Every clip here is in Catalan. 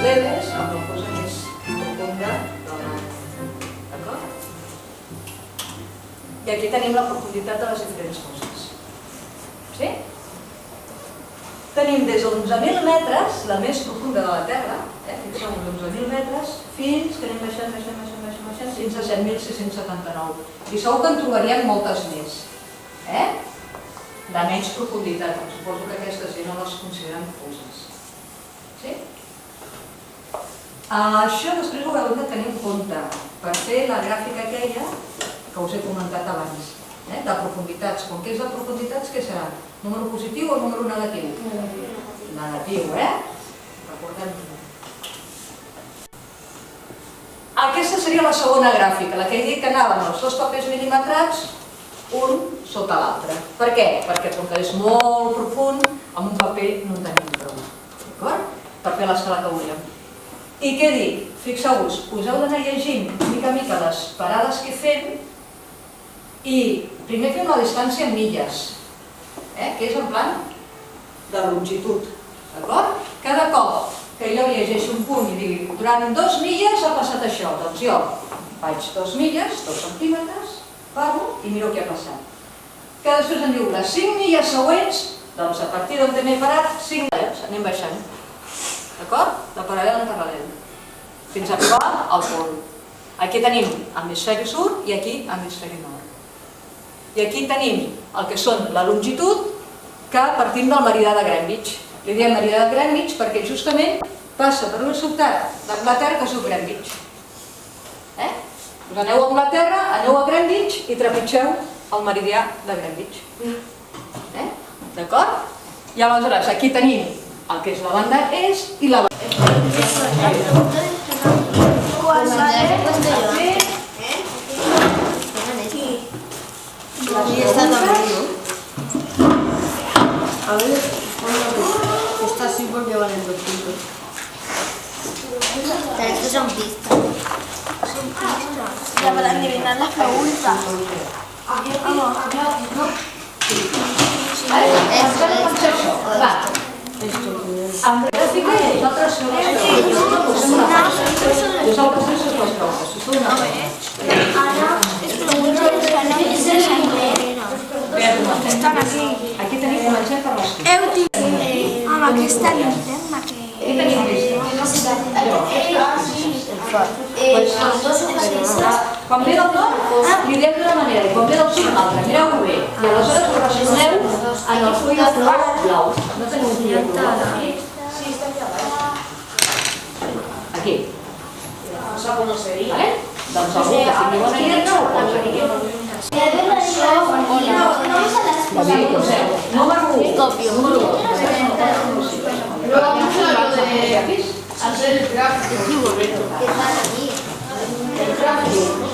leves amb la fosa més profunda del mar. D'acord? I aquí tenim la profunditat de les diferents foses. Sí? Tenim des d'11.000 metres, la més profunda de la Terra, fixeu-vos, 11.000 metres, fins que anem baixant, fins a 7.679. I segur que en trobaríem moltes més. De menys profunditat, suposo que aquestes ja no les considerem foses. Sí? Això després ho heu de tenir en compte per fer la gràfica aquella que us he comentat abans, de profunditats. Com que és de profunditats, què serà? Número positiu o número negatiu? Negatiu, Recordem-ho. Aquesta seria la segona gràfica, la que he dit que anàvem els dos papers mil·limetrats, un sota l'altre. Per què? Perquè com que és molt profund, amb un paper no en tenim prou. D'acord? Per fer l'escala que volíem. I què dic? Fixeu-vos, us heu d'anar llegint mica a mica les parades que fem i primer fem la distància en milles, que és en plan de longitud. D'acord? Cada cop que jo llegeixo un punt i digui durant 2 milles ha passat això, doncs jo faig 2 milles, 2 centímetres, paro i miro què ha passat. Que després em diu les 5 milles següents, doncs a partir d'on m'he parat, 5 milles, anem baixant. D'acord? De paral·lel en paral·lel. Fins a arribar al pol. Aquí tenim hemisferi sud i aquí hemisferi nord. I aquí tenim el que són la longitud que partim del meridià de Greenwich. Li diem meridià de Greenwich perquè justament passa per una ciutat d'Anglaterra que es diu Greenwich. Us aneu a Anglaterra, aneu a Greenwich i trepitgeu el meridià de Greenwich. D'acord? I aleshores aquí tenim el que és la banda est i la banda A ver, está así porque valen 2 puntos. Estos son pistas. Son pistas. Ya para adivinar las preguntas. Amb gràfica nosaltres som les preguntes. Posem una passa. Vosaltres no sou les preguntes. Si sou una Están aquí. Aquí tenim començat per les Home, aquesta linterna que... Aquí tenim quan ve del nord li diem d'una manera i quan ve del sud d'una altra. Mireu-ho bé. I aleshores ho relacioneu en el full de color blau. No tenim un full de color blau. Aquí. Vale? Doncs algú que tingui bona lletra ho posa aquí. Número 1. Número 2. Hacer el gráfico. El gráfico.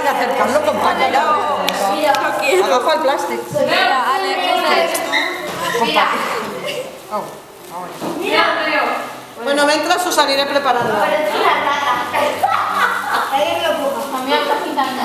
de acercarlo, compañera. Agafa el plástico. Bueno, mientras os aniré preparando. Parece una rata. Alguien lo ponga. A mí me está quitando.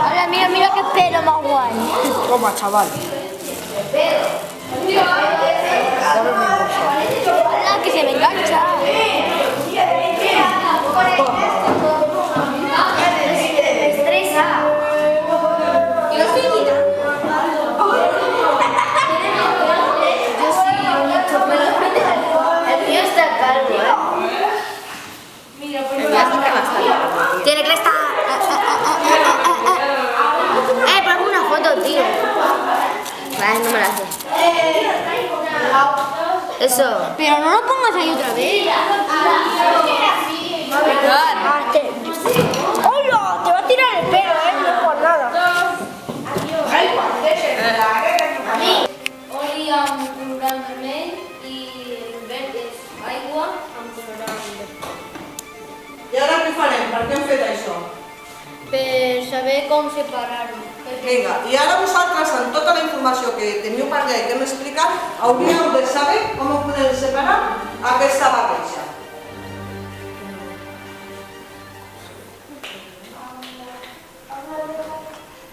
Ahora mira qué pelo más guay. Toma, chaval. Hola, que se me engancha. Me estresa. Yo soy Nina. Yo sí, mucho pelo. El mío está calvo, Mira, pues tiene cresta. Ponme una foto, tío. Vale, no me la hace. Eso. Pero no lo pongas ahí otra vez. ¡Hola! Te va a tirar el pelo, no por nada. Oli un gran vermell i verd és aigua amb colorant. I ara què farem? Per què hem fet això? Per saber com separar-ho. Vinga, i ara vosaltres, amb tota la informació que teniu per allà i que hem explicat, hauríeu de saber com podem separar aquesta barreja.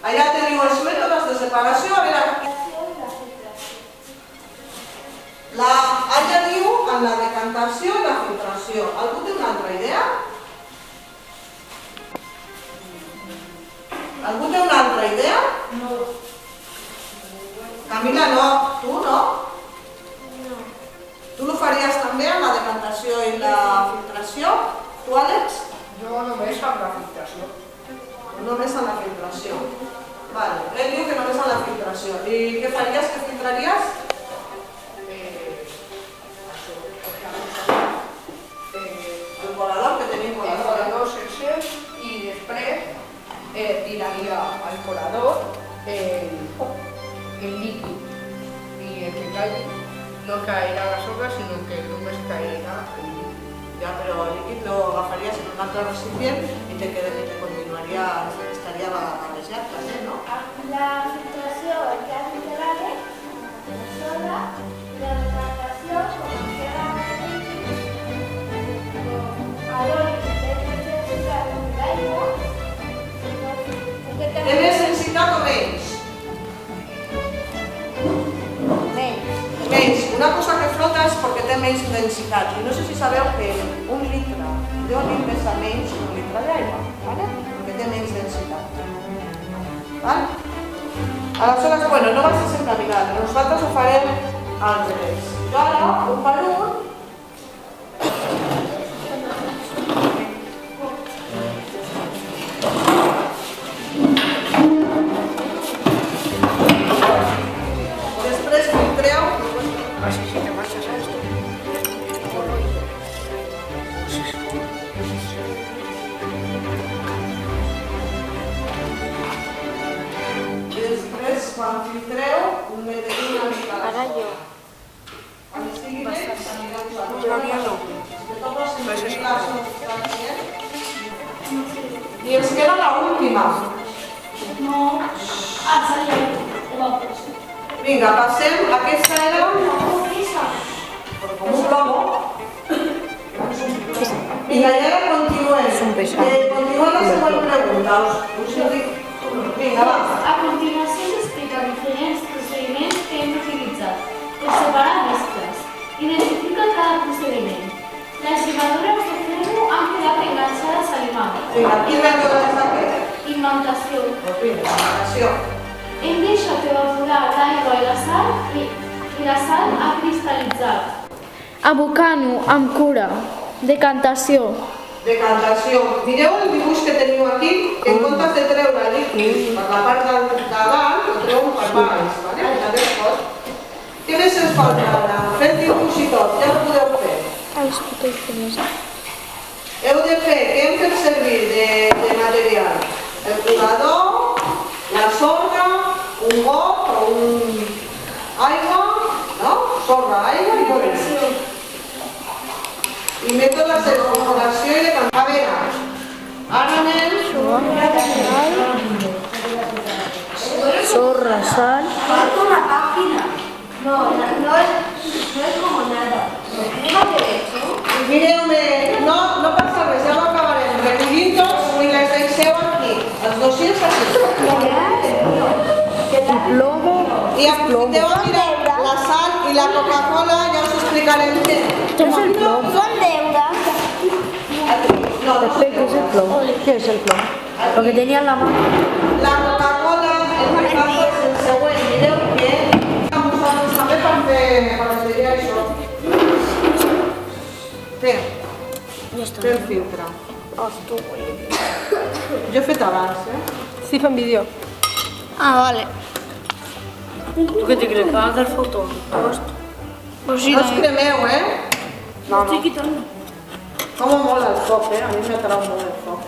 Allà teniu els mètodes de separació. A veure, allà diu en la decantació i la filtració. Algú té una altra idea? Algú té una altra idea? No. Camila, no. Tu, no? No. Tu ho faries també en la decantació i la filtració? Tu, Àlex? Jo només amb la filtració. Només en la filtració. Vale. Ell diu que només en la filtració. I què faries? Què filtraries? El colador, que tenim El colador. colador sense i després tiraria al colador el líquid i el que caigui no caerà la soga, sinó que només caerà el líquid. Ya, pero el líquido lo agafarías en un otro recipiente y te continuaría, estaría barrejat també, no? La filtració el que ha filtrat la soda, la decantació com que era a l'oli que té més densitat amb l'aigua. Té més densitat o menys? Menys. Una cosa que flota és perquè té menys densitat. I no sé si sabeu que un litre d'oli pesa menys que un litre d'aigua, ¿vale? Perquè té menys densitat. ¿Vale? Aleshores, bueno, no va ser sempre amigal, nosaltres ho farem al revés. Jo ara, un per un, després filtreu. Así si te marchas a esto. Després, quan filtreu, meteu una mica la soda. Quan estigui bé, anireu usant. De totes les I ens queda l'última. Vinga, passem. Aquesta era com un globo. Vinga, i ara continuem. Continuem la següent pregunta. Us ho dic. Vinga, va. A continuació s'explica diferents procediments que hem utilitzat per separar mescles. Identifica cada procediment. Les lligadures de ferro han quedat enganxades a l'imant. Vinga, quin mètode és aquest? Imantació. Doncs vinga, imitació. Hem deixat evaporar l'aigua i la sal i la sal ha cristal·litzat. Abocant-ho amb cura. Decantació. Decantació. Mireu el dibuix que teniu aquí, que en comptes de treure el líquid per la part de dalt, ho treu per baix, vale? Què més ens falta ara? Fem dibuix i tot, ja ho podeu fer. Heu de fer, què hem fet servir de material? el colador, la sorra, un got o un aigua, no? Sorra, aigua i orina. I mètodes de perforació i de campavera. Ara anem... Sorra, sal. Falta una página. No es como nada. Tengo derecho. Mireu-me, no passa res, ja ho acabarem. Recollint-los i les deixeu aquí, els dossiers aquí. Plomo. I aprofiteu a mirar la sal i la Coca-Cola, ja us explicarem què. Toma el plomo. Son deudas. No, no sé. ¿Qué es el plomo? ¿Qué es el plomo? Lo que tenía en la mano. La Coca-Cola, el mercat és el següent. Mireu que nosaltres també per fer això. Té el filtre. Jo he fet abans, Sí, fan vídeo. Ah, vale. ¿Tú qué te crees? ¿Que vas a hacer foto? Pues sí, No us cremeu, No, no. Com mola el foc, a mi m'atrau molt el foc.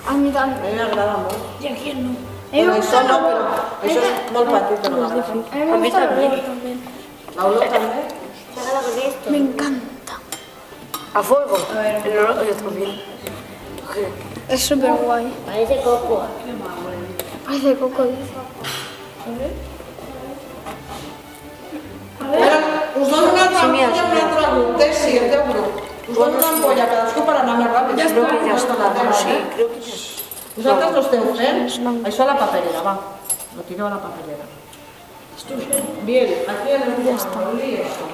a mí A también. mi m'agrada molt. ¿Y a quién no? Però això no, però això és molt petit, però m'agrada. A mí me gusta el olor también. L'olor també? Me encanta. ¿A fuego? El olor, yo también. Es súper guay. Parece coco. Parece coco. Us dono una altra ampolla, sí, el teu grup. Us dono una ampolla, cadascú per anar més ràpid. Creo que ja està la teva, sí, creo que ja. Vosaltres lo esteu fent? Això a la paperera, va. Lo tireu a la paperera. Bien, aquí en el lío.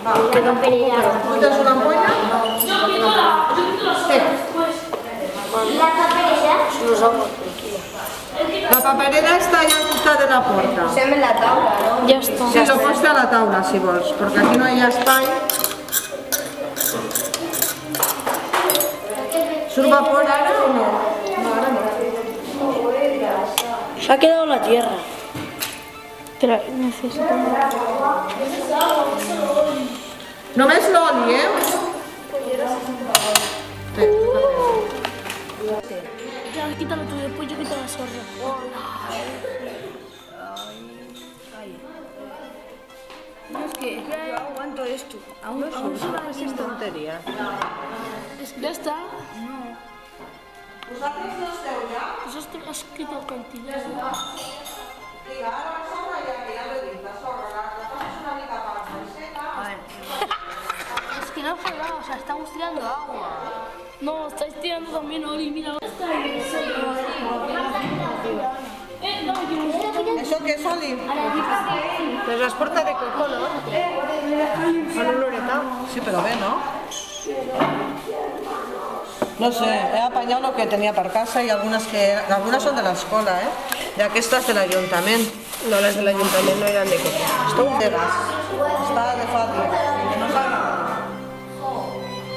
Va, ¿tú tienes una ampolla? Sí. La paperera. Los ojos. La paperera està allà al costat de la porta. Posem en la taula, no? Ja està. Sí, lo pots fer a la taula, si vols, perquè aquí no hi ha espai. ¿Surt vapor ara o no? No, ara no. Se ha quedado la tierra. Pero necesito... Només l'oli, Sí. Ya, quítalo tú, después yo quito la sorra. No, es que yo aguanto esto. Aún se va a decir tonteria. ¿Ya está? Vosaltres no esteu ja? Pues esto lo has escrito cantidad. Vinga, ara la sorra ja l'he dit, la sorra, la passes una mica per seca. Es que no ha fregado, o sea, estamos tirando agua. No, estáis tirando también, Oli, mira. Això què és, Oli? Pues las puertas de coco, ¿no? Con oloreta. Sí, pero ve, ¿no? No sé, he apañado lo que tenía per casa y algunas son de la escuela, y aquestes de l'Ajuntament. No, las del ayuntamiento no eran de coco. Esto es de gas, está de fácil, que no salga.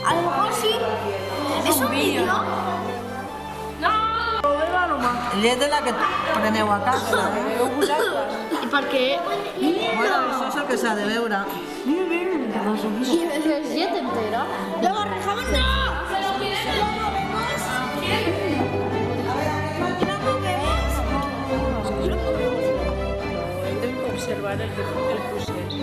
A lo mejor sí. ¿Es un vídeo? Llet de la que preneu a casa. ¿Y para qué? Bueno, això és el que s'ha de veure. ¿Y el 7 entera? ¡Lo barrejamos! ¡No! Tengo que observar el procés.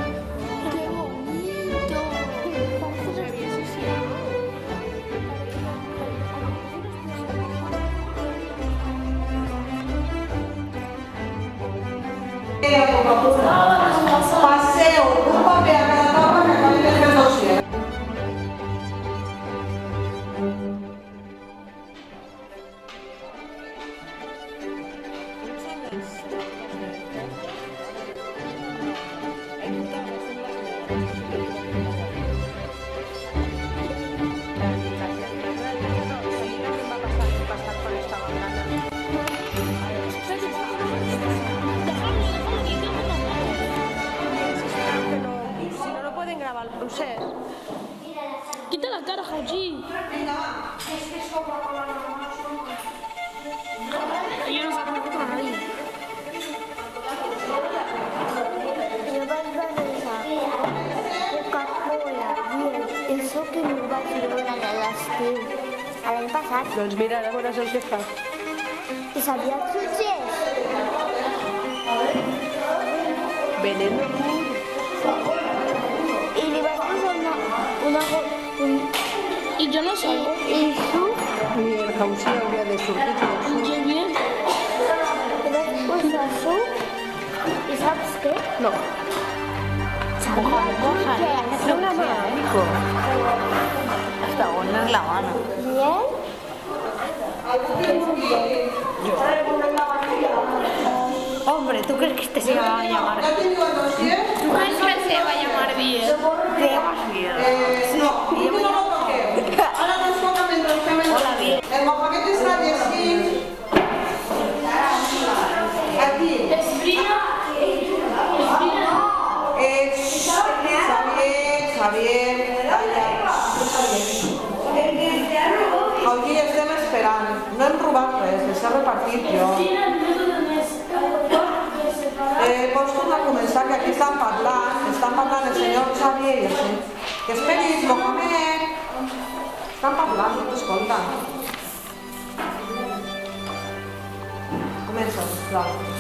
¡Qué bonito! Passeu un paper a cada taula que acabem de fer el dossier. Quita la cara, Haji. Yo no saco foto a nadie. Coca-Cola, bien, eso que me va a tirar una de las que... A l'any passat, Doncs mira, ara veuràs el que fa. és sabia jutges. Veneno. I li vas posar I jo no sé. I tu, I el Jausí hauria de sortir del sud. Javier. li vas posar su, i saps què? No. Sabia jutges. Una Nico. Hasta una la mano. Bien. Hombre, ¿tú crees que este se va a llamar? Ya te digo el dossier. ¿Tú crees que se va a llamar bien? Te llamas bien. No, no lo toqueu. Ara no ens toca mentre fem el Hola, bien. El Mohamed està llegint aquí. Xavier, calla. Aquí estem esperant. No hem robat res, les he repartit jo. Pots tornar a començar, que aquí estan parlant el senyor Xavier i el senyor... Que esperis, Mohamed! Estan parlant, no t'escolten. Comença, sisplau.